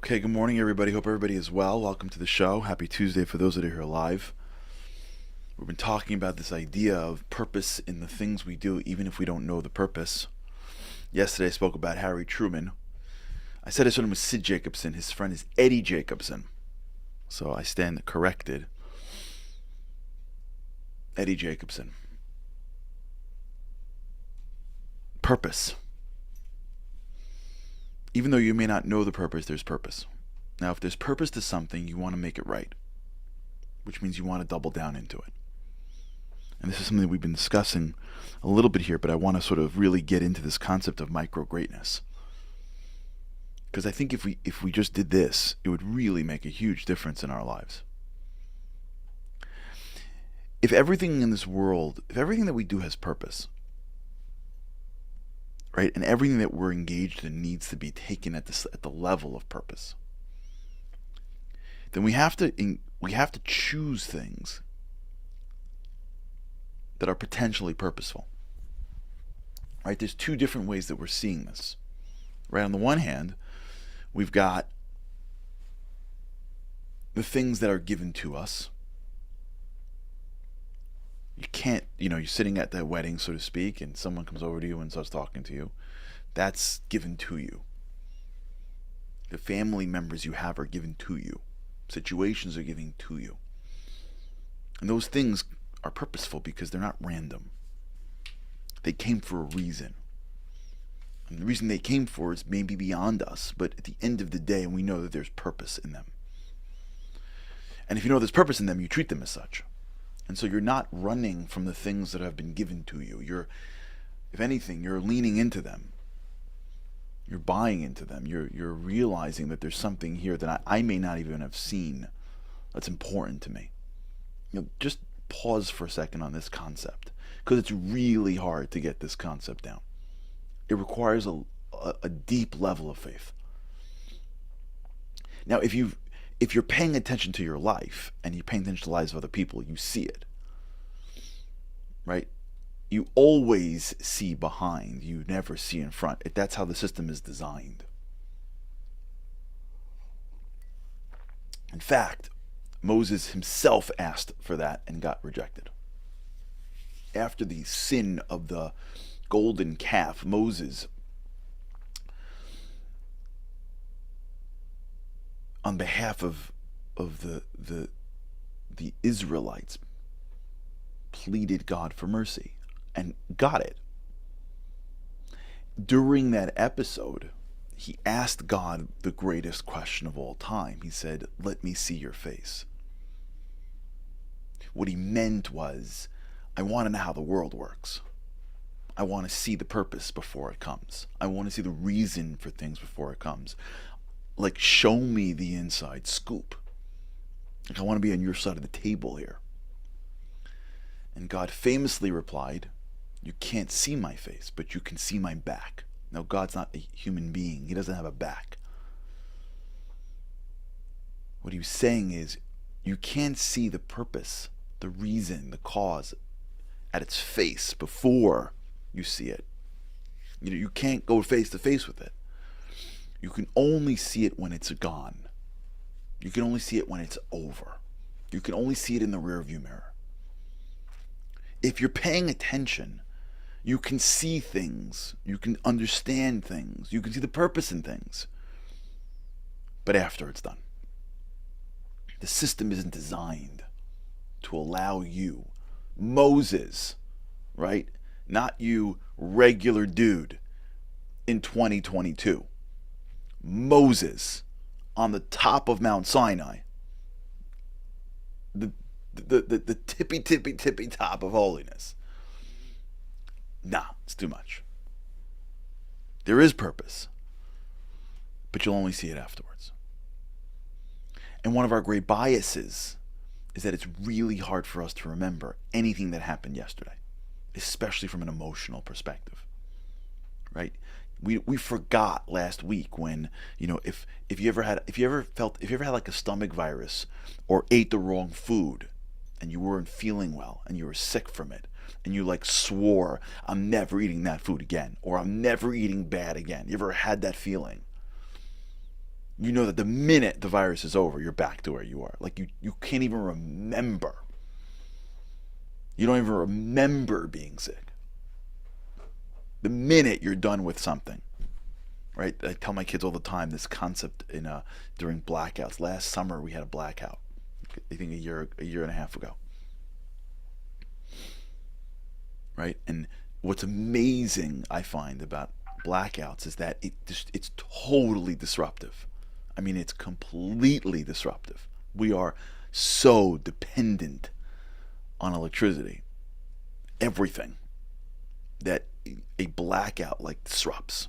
Okay, good morning, everybody. Hope everybody is well. Welcome to the show. Happy Tuesday for those that are here live. We've been talking about this idea of purpose in the things we do, even if we don't know the purpose. Yesterday, I spoke about Harry Truman. I said his name was Sid Jacobson. His friend is Eddie Jacobson. So I stand corrected. Eddie Jacobson. Purpose. Even though you may not know the purpose, there's purpose. Now, if there's purpose to something, you want to make it right, which means you want to double down into it. And this is something we've been discussing a little bit here, but I want to sort of really get into this concept of microgreatness. Because I think if we just did this, it would really make a huge difference in our lives. If everything in this world, if everything that we do has purpose, right, and everything that we're engaged in needs to be taken at the level of purpose, then we have to choose things that are potentially purposeful. Right? There's two different ways that we're seeing this. Right? On the one hand, we've got the things that are given to us. You can't, you're sitting at that wedding, so to speak, and someone comes over to you and starts talking to you. That's given to you. The family members you have are given to you. Situations are given to you. And those things are purposeful because they're not random. They came for a reason. And the reason they came for is maybe beyond us, but at the end of the day, we know that there's purpose in them. And if you know there's purpose in them, you treat them as such. And so you're not running from the things that have been given to you. If anything, you're leaning into them. You're buying into them. You're realizing that there's something here that I may not even have seen that's important to me. Just pause for a second on this concept, because it's really hard to get this concept down. It requires a deep level of faith. Now, if you're paying attention to your life and you're paying attention to the lives of other people, you see it. Right? You always see behind. You never see in front. That's how the system is designed. In fact, Moses himself asked for that and got rejected. After the sin of the golden calf, Moses, on behalf of the Israelites, pleaded God for mercy and got it. During that episode, he asked God the greatest question of all time. He said, "Let me see your face." What he meant was, I want to know how the world works. I want to see the purpose before it comes. I want to see the reason for things before it comes. Like, show me the inside scoop. Like, I want to be on your side of the table here. And God famously replied, "You can't see my face, but you can see my back." Now, God's not a human being. He doesn't have a back. What he was saying is, you can't see the purpose, the reason, the cause at its face before you see it. You can't go face to face with it. You can only see it when it's gone. You can only see it when it's over. You can only see it in the rearview mirror. If you're paying attention, you can see things. You can understand things. You can see the purpose in things. But after it's done. The system isn't designed to allow you, Moses, right? Not you, regular dude, in 2022. Moses, on the top of Mount Sinai, the tippy top of holiness. Nah, it's too much. There is purpose, but you'll only see it afterwards. And one of our great biases is that it's really hard for us to remember anything that happened yesterday, especially from an emotional perspective, right? We forgot last week when, if you ever had like a stomach virus or ate the wrong food and you weren't feeling well and you were sick from it and you like swore, "I'm never eating that food again," or "I'm never eating bad again." You ever had that feeling? You know that the minute the virus is over, you're back to where you are. Like you can't even remember. You don't even remember being sick. The minute you're done with something, right? I tell my kids all the time this concept during blackouts. Last summer we had a blackout. I think a year and a half ago, right? And what's amazing I find about blackouts is that it's totally disruptive. I mean, it's completely disruptive. We are so dependent on electricity, everything, that a blackout like disrupts.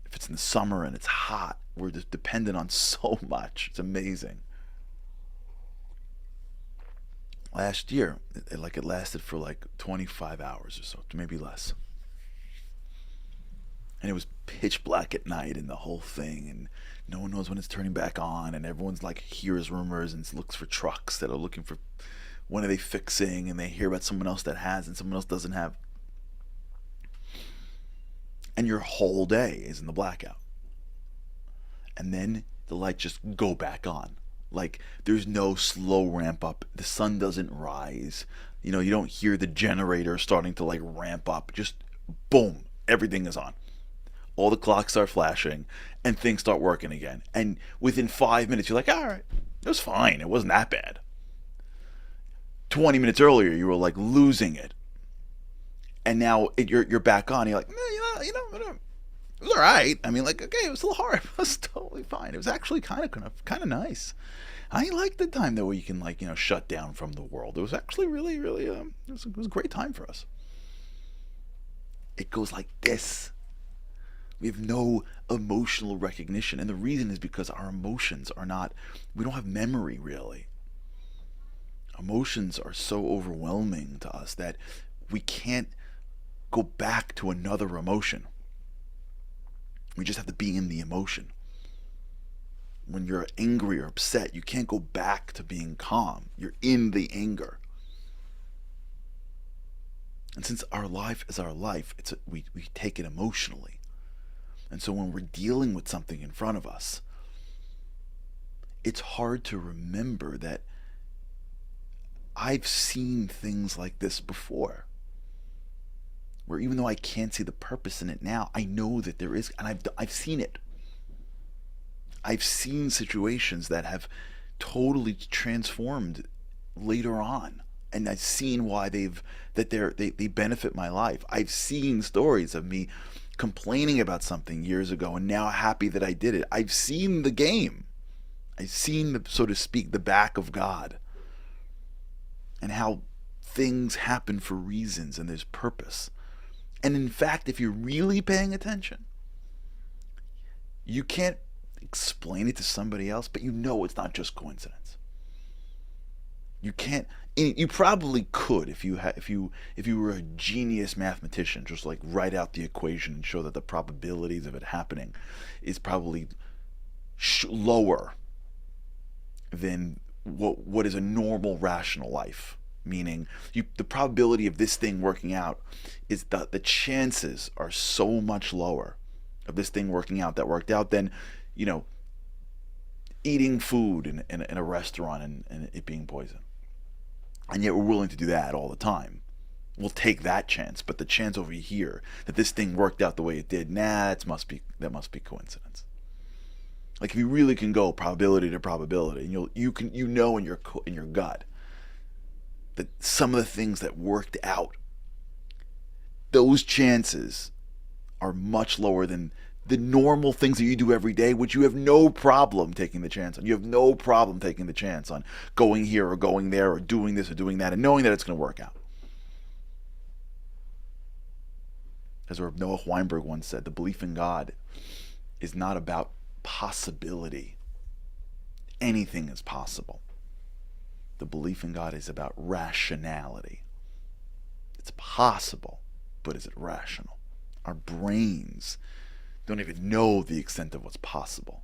If it's in the summer and it's hot, we're just dependent on so much. It's amazing. Last year, it lasted for like 25 hours or so, maybe less. And it was pitch black at night and the whole thing, and no one knows when it's turning back on, and everyone's like hears rumors and looks for trucks that are looking for when are they fixing, and they hear about someone else that has and someone else doesn't have. And your whole day is in the blackout. And then the lights just go back on. Like there's no slow ramp up. The sun doesn't rise. You know, you don't hear the generator starting to like ramp up. Just boom, everything is on. All the clocks start flashing and things start working again. And within 5 minutes, you're like, all right, it was fine. It wasn't that bad. 20 minutes earlier, you were like losing it. And now you're back on. You're like, you know, it was all right. I mean, like, okay, it was a little hard. It was totally fine. It was actually kind of nice. I like the time that where you can shut down from the world. It was actually really, really, it was a great time for us. It goes like this. We have no emotional recognition. And the reason is because our emotions we don't have memory really. Emotions are so overwhelming to us that we can't go back to another emotion. We just have to be in the emotion. When you're angry or upset, you can't go back to being calm. You're in the anger. And since our life is our life, we take it emotionally. And so when we're dealing with something in front of us, it's hard to remember that I've seen things like this before. Where even though I can't see the purpose in it now, I know that there is, and I've seen it. I've seen situations that have totally transformed later on, and I've seen why they benefit my life. I've seen stories of me complaining about something years ago and now happy that I did it. I've seen the game. I've seen, so to speak, the back of God, and how things happen for reasons and there's purpose. And in fact, if you're really paying attention, you can't explain it to somebody else, but you know it's not just coincidence. You can't. You probably could if you were a genius mathematician, just like write out the equation and show that the probabilities of it happening is probably lower than what is a normal rational life. Meaning, the probability of this thing working out is that the chances are so much lower of this thing working out that worked out than, eating food in a restaurant and it being poison. And yet we're willing to do that all the time. We'll take that chance, but the chance over here that this thing worked out the way it did, that must be coincidence. Like if you really can go probability to probability, and you know in your gut that some of the things that worked out, those chances are much lower than the normal things that you do every day, which you have no problem taking the chance on. You have no problem taking the chance on going here or going there or doing this or doing that and knowing that it's going to work out. As Noah Weinberg once said, the belief in God is not about possibility. Anything is possible. The belief in God is about rationality. It's possible, but is it rational? Our brains don't even know the extent of what's possible.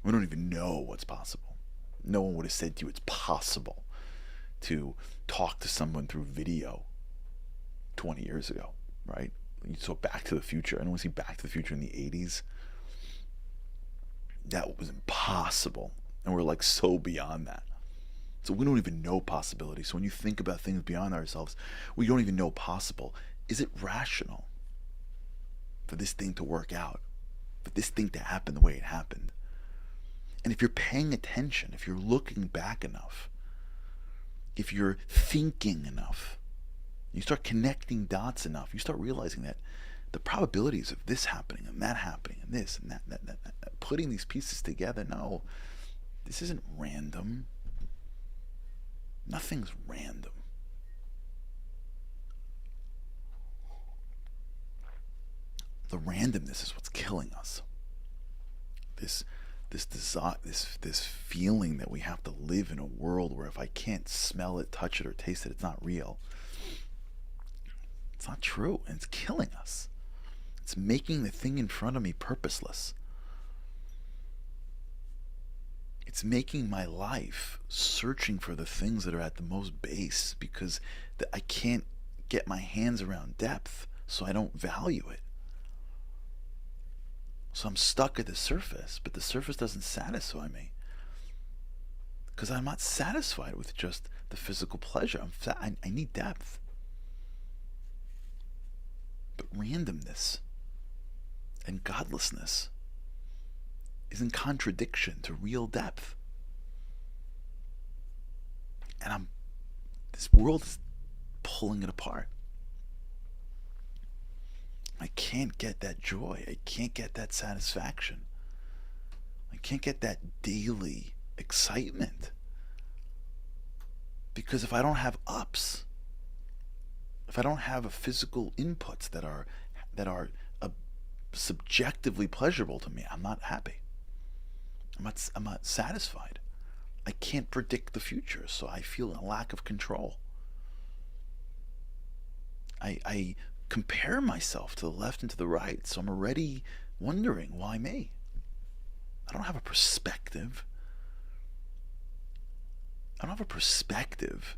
We don't even know what's possible. No one would have said to you it's possible to talk to someone through video 20 years ago, right? You saw Back to the Future. Anyone see Back to the Future in the 80s? that was impossible. And we're like so beyond that. So we don't even know possibility. So when you think about things beyond ourselves, we don't even know possible. Is it rational for this thing to work out? For this thing to happen the way it happened? And if you're paying attention, if you're looking back enough, if you're thinking enough, you start connecting dots enough, you start realizing that the probabilities of this happening and this and that, putting these pieces together, no, this isn't random. Nothing's random. The randomness is what's killing us. This desire, this feeling that we have to live in a world where if I can't smell it, touch it, or taste it, it's not real. It's not true, and it's killing us. It's making the thing in front of me purposeless. It's making my life searching for the things that are at the most base because I can't get my hands around depth, so I don't value it. So I'm stuck at the surface, but the surface doesn't satisfy me because I'm not satisfied with just the physical pleasure. I need depth. But randomness and godlessness is in contradiction to real depth. And this world is pulling it apart. I can't get that joy. I can't get that satisfaction. I can't get that daily excitement. Because if I don't have ups, if I don't have physical inputs that are subjectively pleasurable to me, I'm not happy. I'm not satisfied. I can't predict the future, so I feel a lack of control. I compare myself to the left and to the right, so I'm already wondering, why me? I don't have a perspective. I don't have a perspective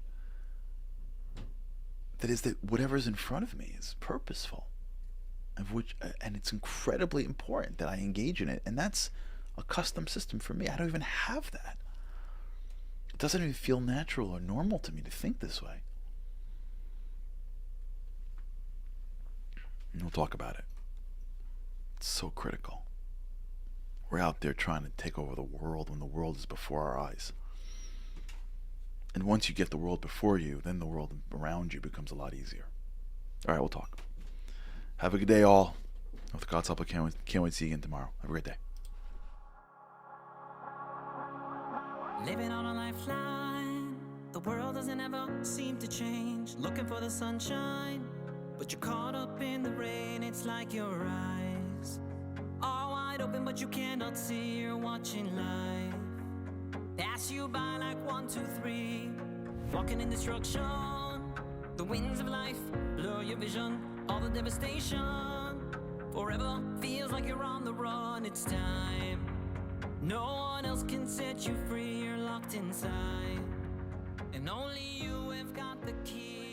that is that whatever's in front of me is purposeful, and it's incredibly important that I engage in it, and that's a custom system for me. I don't even have that. It doesn't even feel natural or normal to me to think this way. And we'll talk about it. It's so critical. We're out there trying to take over the world when the world is before our eyes. And once you get the world before you, then the world around you becomes a lot easier. All right, we'll talk. Have a good day, all. With God's help, I can't wait to see you again tomorrow. Have a great day. Living on a lifeline, the world doesn't ever seem to change. Looking for the sunshine, but you're caught up in the rain. It's like your eyes are wide open, but you cannot see. You're watching life pass you by like 1, 2, 3. Walking in destruction, the winds of life blur your vision. All the devastation forever feels like you're on the run. It's time. No one else can set you free. You're locked inside, and only you have got the key.